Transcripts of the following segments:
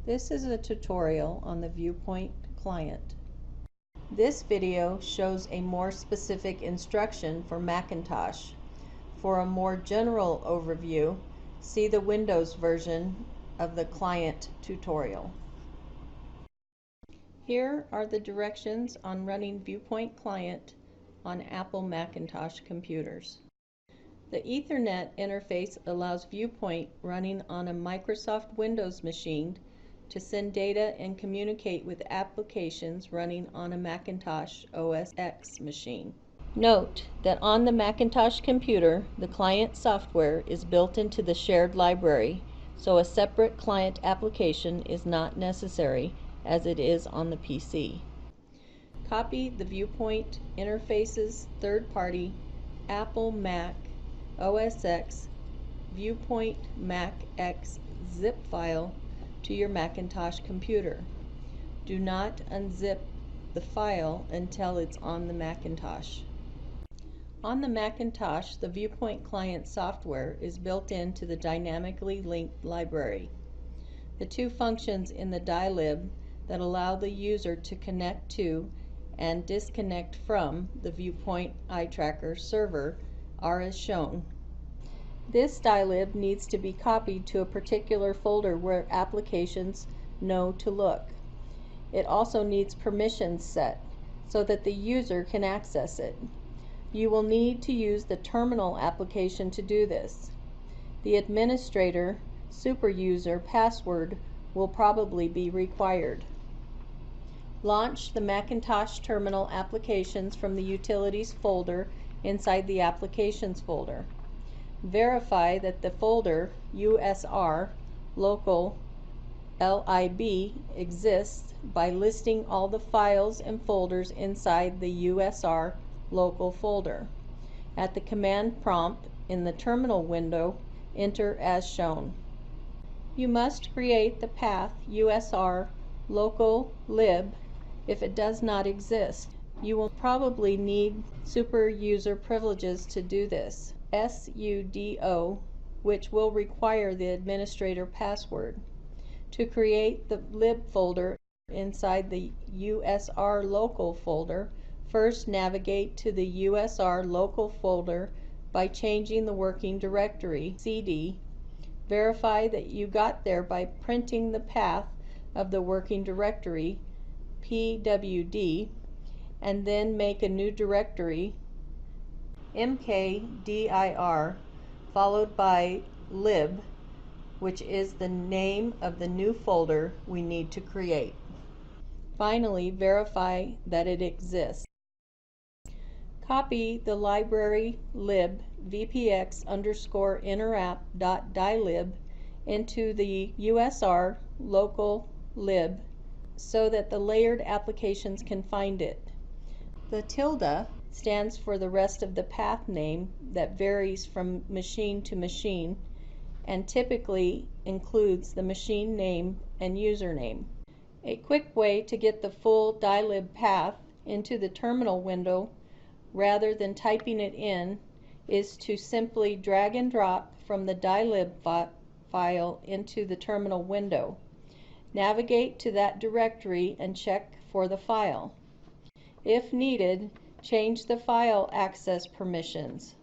This is a tutorial on the ViewPoint client. This video shows a more specific instruction for Macintosh. For a more general overview, see the Windows version of the client tutorial. Here are the directions on running ViewPoint client on Apple Macintosh computers. The Ethernet interface allows ViewPoint running on a Microsoft Windows machine to send data and communicate with applications running on a Macintosh OS X machine. Note that on the Macintosh computer, the client software is built into the shared library, so a separate client application is not necessary as it is on the PC. Copy the ViewPoint interface's third-party Apple Mac OS X ViewPoint Mac X zip file to your Macintosh computer. Do not unzip the file until it's on the Macintosh. On the Macintosh, the ViewPoint client software is built into the dynamically linked library. The two functions in the dilib that allow the user to connect to and disconnect from the ViewPoint eye tracker server are as shown. This dilib needs to be copied to a particular folder where applications know to look. It also needs permissions set so that the user can access it. You will need to use the terminal application to do this. The administrator superuser password will probably be required. Launch the Macintosh terminal applications from the Utilities folder inside the Applications folder. Verify that the folder USR local lib exists by listing all the files and folders inside the USR local folder. At the command prompt in the terminal window, enter as shown. You must create the path USR local lib if it does not exist. You will probably need super user privileges to do this. sudo, which will require the administrator password. To create the lib folder inside the USR local folder, first navigate to the USR local folder by changing the working directory, CD. Verify that you got there by printing the path of the working directory, pwd, and then make a new directory, mkdir, followed by lib, which is the name of the new folder we need to create. Finally, verify that it exists. Copy the library lib vpx_interapp.dilib into the USR local lib so that the layered applications can find it. The tilde stands for the rest of the path name that varies from machine to machine and typically includes the machine name and username. A quick way to get the full dilib path into the terminal window rather than typing it in is to simply drag and drop from the dilib file into the terminal window. Navigate to that directory and check for the file. If needed, change the file access permissions.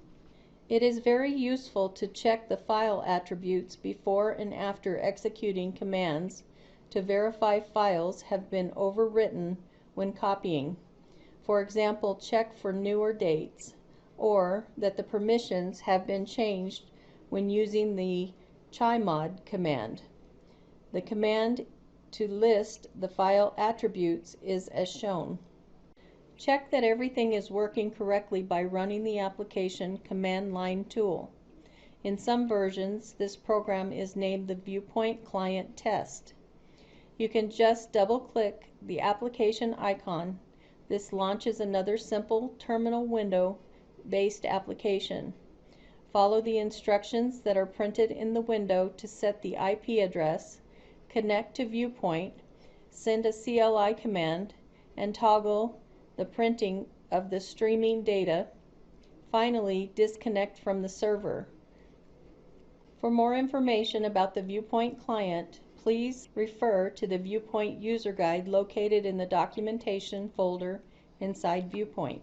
It is very useful to check the file attributes before and after executing commands to verify files have been overwritten when copying. For example, check for newer dates, or that the permissions have been changed when using the chmod command. The command to list the file attributes is as shown. Check that everything is working correctly by running the application command line tool. In some versions, this program is named the ViewPoint Client Test. You can just double-click the application icon. This launches another simple terminal window-based application. Follow the instructions that are printed in the window to set the IP address, connect to ViewPoint, send a CLI command, and toggle the printing of the streaming data. Finally, disconnect from the server. For more information about the ViewPoint client, please refer to the ViewPoint user guide located in the documentation folder inside ViewPoint.